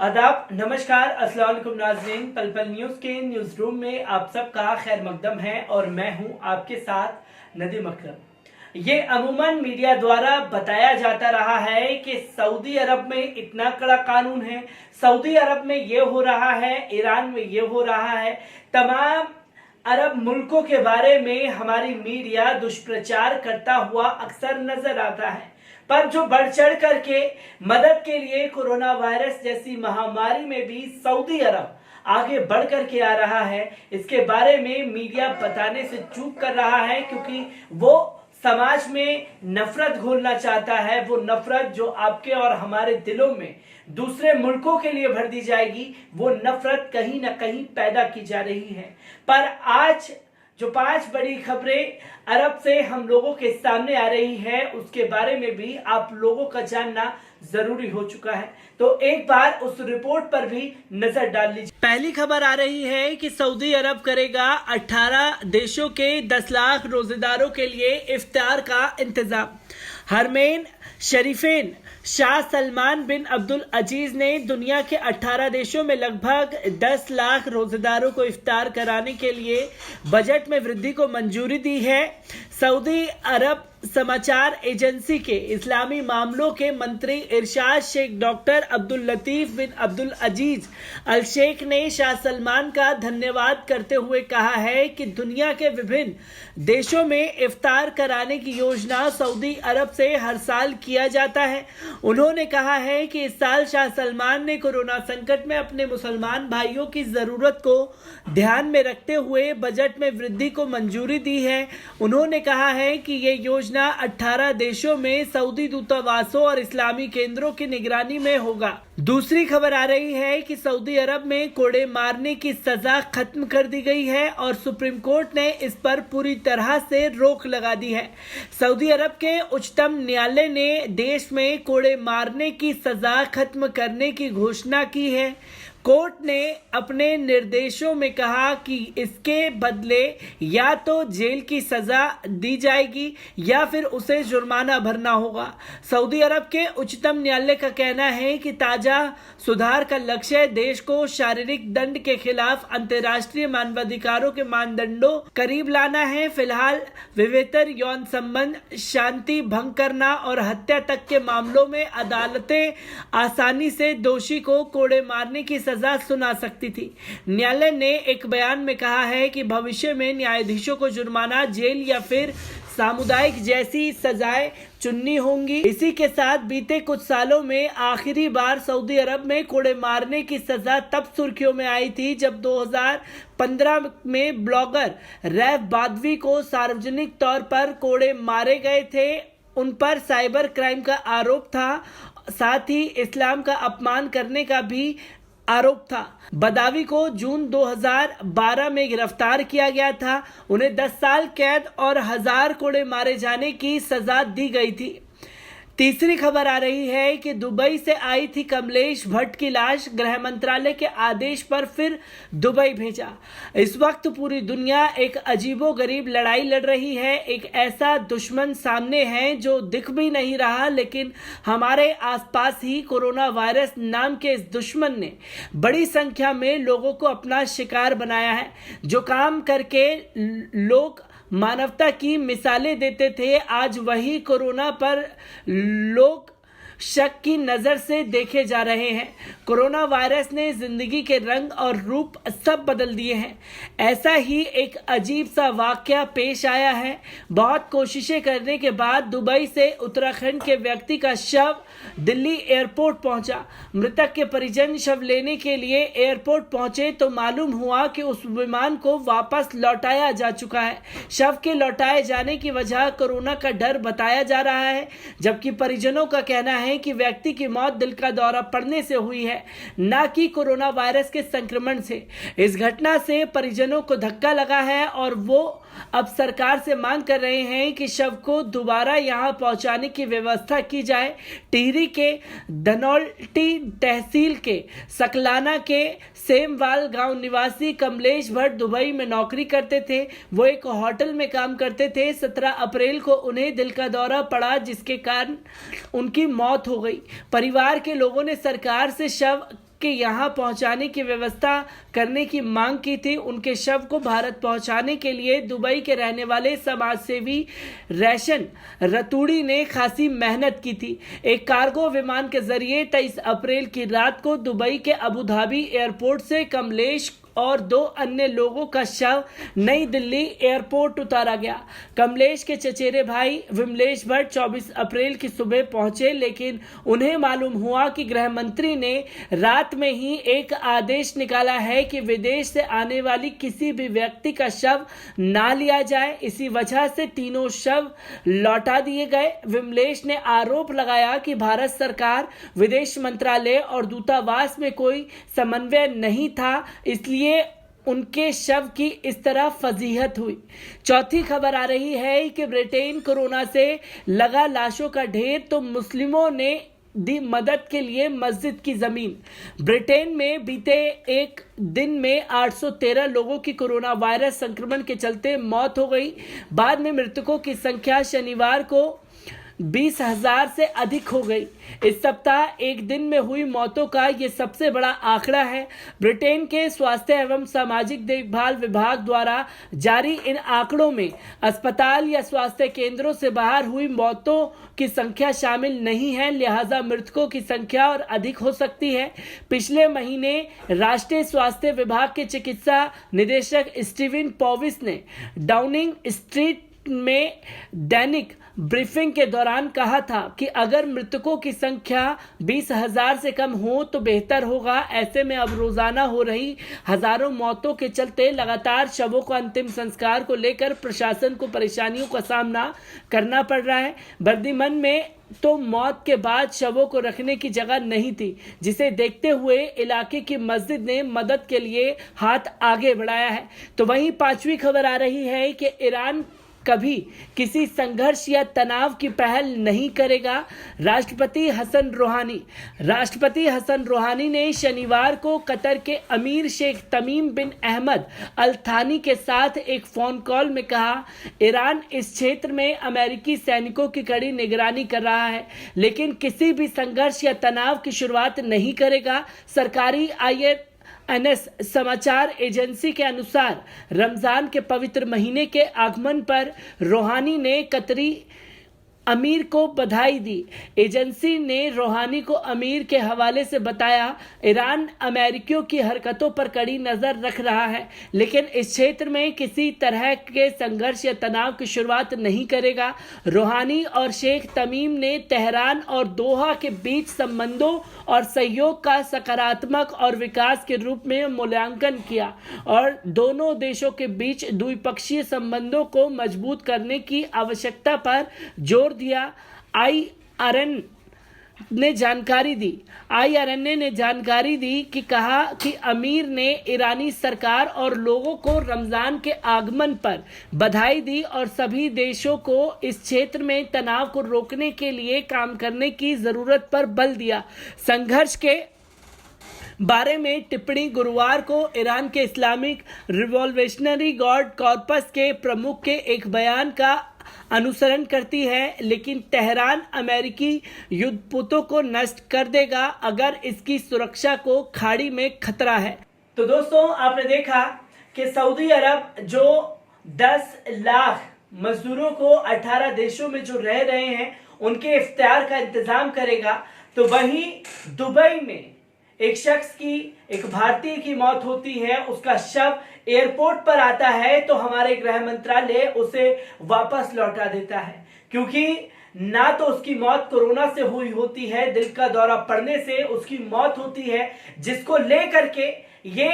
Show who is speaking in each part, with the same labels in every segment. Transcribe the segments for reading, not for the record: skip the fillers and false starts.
Speaker 1: आदाब, नमस्कार, अस्सलाम वालेकुम नाज़रीन। पल पल न्यूज़ के न्यूज़ रूम में आप सबका खैर मकदम है और मैं हूं आपके साथ नदीम अकरम। ये अमूमन मीडिया द्वारा बताया जाता रहा है कि सऊदी अरब में इतना कड़ा कानून है, सऊदी अरब में ये हो रहा है, ईरान में ये हो रहा है। तमाम अरब मुल्कों के बारे में हमारी मीडिया दुष्प्रचार करता हुआ अक्सर नजर आता है, पर जो बढ़ चढ़ करके मदद के लिए कोरोना वायरस जैसी महामारी में भी सऊदी अरब आगे बढ़ करके आ रहा है, इसके बारे में मीडिया बताने से चूक कर रहा है, क्योंकि वो समाज में नफरत घोलना चाहता है। वो नफरत जो आपके और हमारे दिलों में दूसरे मुल्कों के लिए भर दी जाएगी, वो नफरत कहीं ना कहीं पैदा की जा रही है। पर आज जो 5 बड़ी खबरें अरब से हम लोगों के सामने आ रही है, उसके बारे में भी आप लोगों का जानना जरूरी हो चुका है, तो एक बार उस रिपोर्ट पर भी नजर डाल लीजिए। पहली खबर आ रही है कि सऊदी अरब करेगा 18 देशों के 10 लाख रोजेदारों के लिए इफ्तार का इंतजाम। हरमैन शरीफेन शाह सलमान बिन अब्दुल अजीज ने दुनिया के 18 देशों में लगभग 10 लाख रोजेदारों को इफ्तार कराने के लिए बजट में वृद्धि को मंजूरी दी है। सऊदी अरब समाचार एजेंसी के इस्लामी मामलों के मंत्री इरशाद शेख डॉक्टर अब्दुल लतीफ बिन अब्दुल अजीज अल शेख ने शाह सलमान का धन्यवाद करते हुए कहा है कि दुनिया के विभिन्न देशों में इफ्तार कराने की योजना सऊदी अरब से हर साल किया जाता है। उन्होंने कहा है कि इस साल शाह सलमान ने कोरोना संकट में अपने मुसलमान भाइयों की जरूरत को ध्यान में रखते हुए बजट में वृद्धि को मंजूरी दी है। उन्होंने कहा है कि ये योजना 18 देशों में सऊदी दूतावासों और इस्लामी केंद्रों की निगरानी में होगा। दूसरी खबर आ रही है कि सऊदी अरब में कोड़े मारने की सजा खत्म कर दी गई है और सुप्रीम कोर्ट ने इस पर पूरी तरह से रोक लगा दी है। सऊदी अरब के उच्चतम न्यायालय ने देश में कोड़े मारने की सजा खत्म करने की घोषणा की है। कोर्ट ने अपने निर्देशों में कहा कि इसके बदले या तो जेल की सजा दी जाएगी या फिर उसे जुर्माना भरना होगा। सऊदी अरब के उच्चतम न्यायालय का कहना है कि ताजा सुधार का लक्ष्य देश को शारीरिक दंड के खिलाफ अंतर्राष्ट्रीय मानवाधिकारों के मानदंडों करीब लाना है। फिलहाल विवेतर यौन संबंध, शांति भंग करना और हत्या तक के मामलों में अदालतें आसानी से दोषी को कोड़े मारने की सजा सुना सकती थी। न्यायालय ने एक बयान में कहा है कि भविष्य में न्यायाधीशों को जुर्माना, जेल या फिर सामुदायिक जैसी सजाएं चुननी होंगी। इसी के साथ बीते कुछ सालों में आखिरी बार सऊदी अरब में कोड़े मारने की सजा तब सुर्खियों में आई थी जब 2015 में ब्लॉगर रैफ बादवी को सार्वजनिक तौर पर कोड़े मारे गए थे। उन पर साइबर क्राइम का आरोप था, साथ ही इस्लाम का अपमान करने का भी आरोप था। बदावी को जून 2012 में गिरफ्तार किया गया था। उन्हें 10 साल कैद और 1000 कोड़े मारे जाने की सजा दी गई थी। तीसरी खबर आ रही है कि दुबई से आई थी कमलेश भट्ट की लाश, गृह मंत्रालय के आदेश पर फिर दुबई भेजा। इस वक्त पूरी दुनिया एक अजीबोगरीब लड़ाई लड़ रही है। एक ऐसा दुश्मन सामने है जो दिख भी नहीं रहा, लेकिन हमारे आसपास ही कोरोना वायरस नाम के इस दुश्मन ने बड़ी संख्या में लोगों को अपना शिकार बनाया है। जो काम करके लोग मानवता की मिसालें देते थे, आज वही कोरोना पर लोग शक की नज़र से देखे जा रहे हैं। कोरोना वायरस ने जिंदगी के रंग और रूप सब बदल दिए हैं। ऐसा ही एक अजीब सा वाकया पेश आया है। बहुत कोशिशें करने के बाद दुबई से उत्तराखंड के व्यक्ति का शव दिल्ली एयरपोर्ट पहुंचा। मृतक के परिजन शव लेने के लिए एयरपोर्ट पहुंचे तो मालूम हुआ कि उस विमान को वापस लौटाया जा चुका है। शव के लौटाए जाने की वजह कोरोना का डर बताया जा रहा है, जबकि परिजनों का कहना है कि व्यक्ति की मौत दिल का दौरा पड़ने से हुई है, न कि कोरोना वायरस के संक्रमण से। इस घटना से परिजनों को धक्का लगा है और वो अब सरकार से मांग कर रहे हैं कि शव को दोबारा यहां पहुंचाने की व्यवस्था की जाए। टिहरी के धनौल्टी तहसील के सकलाना के सेमवाल गांव निवासी कमलेश भट्ट दुबई में नौकरी करते थे। वो एक होटल में काम करते थे। 17 अप्रैल को उन्हें दिल का दौरा पड़ा, जिसके कारण उनकी मौत हो गई। परिवार के लोगों ने सरकार से शव के यहाँ पहुंचाने की व्यवस्था करने की मांग की थी। उनके शव को भारत पहुंचाने के लिए दुबई के रहने वाले समाजसेवी रैशन रतूड़ी ने खासी मेहनत की थी। एक कार्गो विमान के जरिए 23 अप्रैल की रात को दुबई के अबू धाबी एयरपोर्ट से कमलेश और 2 अन्य लोगों का शव नई दिल्ली एयरपोर्ट उतारा गया। कमलेश के चचेरे भाई विमलेश भट्ट 24 अप्रैल की सुबह पहुंचे, लेकिन उन्हें मालूम हुआ कि गृह मंत्री ने रात में ही एक आदेश निकाला है कि विदेश से आने वाली किसी भी व्यक्ति का शव ना लिया जाए। इसी वजह से तीनों शव लौटा दिए गए। विमलेश ने आरोप लगाया कि भारत सरकार, विदेश मंत्रालय और दूतावास में कोई समन्वय नहीं था, इसलिए उनके शव की इस तरह फजीहत हुई। चौथी खबर आ रही है कि ब्रिटेन कोरोना से लगा लाशों का ढेर तो मुस्लिमों ने दी मदद के लिए मस्जिद की जमीन। ब्रिटेन में बीते एक दिन में 813 लोगों की कोरोना वायरस संक्रमण के चलते मौत हो गई। बाद में मृतकों की संख्या शनिवार को 20,000 से अधिक हो गई। इस सप्ताह एक दिन में हुई मौतों का यह सबसे बड़ा आंकड़ा है। ब्रिटेन के स्वास्थ्य एवं सामाजिक देखभाल विभाग द्वारा जारी इन आंकड़ों में अस्पताल या स्वास्थ्य केंद्रों से बाहर हुई मौतों की संख्या शामिल नहीं है, लिहाजा मृतकों की संख्या और अधिक हो सकती है। पिछले महीने राष्ट्रीय स्वास्थ्य विभाग के चिकित्सा निदेशक स्टीवन पॉविस ने डाउनिंग स्ट्रीट में दैनिक ब्रीफिंग के दौरान कहा था कि अगर मृतकों की संख्या 20,000 से कम हो तो बेहतर होगा। ऐसे में अब रोजाना हो रही हजारों मौतों के चलते लगातार शवों को अंतिम संस्कार को लेकर प्रशासन को परेशानियों का सामना करना पड़ रहा है। बर्दिमन में तो मौत के बाद शवों को रखने की जगह नहीं थी, जिसे देखते हुए इलाके की मस्जिद ने मदद के लिए हाथ आगे बढ़ाया है। तो वहीं 5वीं खबर आ रही है कि ईरान कभी किसी संघर्ष या तनाव की पहल नहीं करेगा। राष्ट्रपति हसन रोहानी ने शनिवार को कतर के अमीर शेख तमीम बिन अहमद अल थानी के साथ एक फोन कॉल में कहा, ईरान इस क्षेत्र में अमेरिकी सैनिकों की कड़ी निगरानी कर रहा है, लेकिन किसी भी संघर्ष या तनाव की शुरुआत नहीं करेगा। सरकारी INS समाचार एजेंसी के अनुसार रमजान के पवित्र महीने के आगमन पर रोहानी ने कतरी अमीर को बधाई दी। एजेंसी ने रोहानी को अमीर के हवाले से बताया, ईरान अमेरिकियों की हरकतों पर कड़ी नजर रख रहा है, लेकिन इस क्षेत्र में किसी तरह के संघर्ष या तनाव की शुरुआत नहीं करेगा। रोहानी और शेख तमीम ने तेहरान और दोहा के बीच संबंधों और सहयोग का सकारात्मक और विकास के रूप में मूल्यांकन किया और दोनों देशों के बीच द्विपक्षीय संबंधों को मजबूत करने की आवश्यकता पर जोर दिया। IRN ने जानकारी दी कि कहा कि अमीर ने ईरानी सरकार और लोगों को रमजान के आगमन पर बधाई दी और सभी देशों को इस क्षेत्र में तनाव को रोकने के लिए काम करने की जरूरत पर बल दिया। संघर्ष के बारे में टिप्पणी गुरुवार को ईरान के इस्लामिक रिवॉल्यूशनरी गार्ड कॉर्पस के प्रमुख के एक बयान का अनुसरण करती है, लेकिन तेहरान अमेरिकी युद्धपोतों को नष्ट कर देगा अगर इसकी सुरक्षा को खाड़ी में खतरा है। तो दोस्तों, आपने देखा कि सऊदी अरब जो 10 लाख मजदूरों को 18 देशों में जो रह रहे हैं उनके इफ्तार का इंतजाम करेगा, तो वहीं दुबई में एक शख्स की, एक भारतीय की मौत होती है, उसका शव एयरपोर्ट पर आता है तो हमारे गृह मंत्रालय उसे वापस लौटा देता है, क्योंकि ना तो उसकी मौत कोरोना से हुई होती है, दिल का दौरा पड़ने से उसकी मौत होती है, जिसको लेकर के ये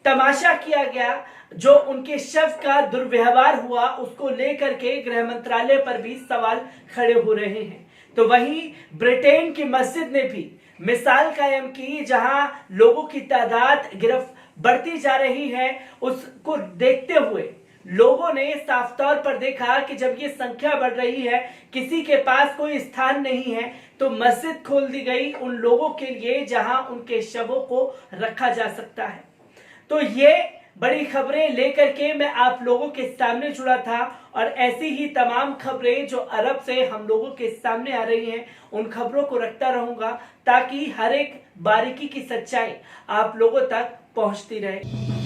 Speaker 1: तमाशा किया गया। जो उनके शव का दुर्व्यवहार हुआ उसको लेकर के गृह मंत्रालय पर भी सवाल खड़े हो रहे हैं। तो वहीं ब्रिटेन की मस्जिद ने भी मिसाल कायम की, जहां लोगों की तादाद गिरफ्त बढ़ती जा रही है, उसको देखते हुए लोगों ने साफ तौर पर देखा कि जब ये संख्या बढ़ रही है, किसी के पास कोई स्थान नहीं है, तो मस्जिद खोल दी गई उन लोगों के लिए जहां उनके शवों को रखा जा सकता है। तो ये बड़ी खबरें लेकर के मैं आप लोगों के सामने जुड़ा था और ऐसी ही तमाम खबरें जो अरब से हम लोगों के सामने आ रही हैं उन खबरों को रखता रहूंगा ताकि हर एक बारीकी की सच्चाई आप लोगों तक पहुंचती रहे।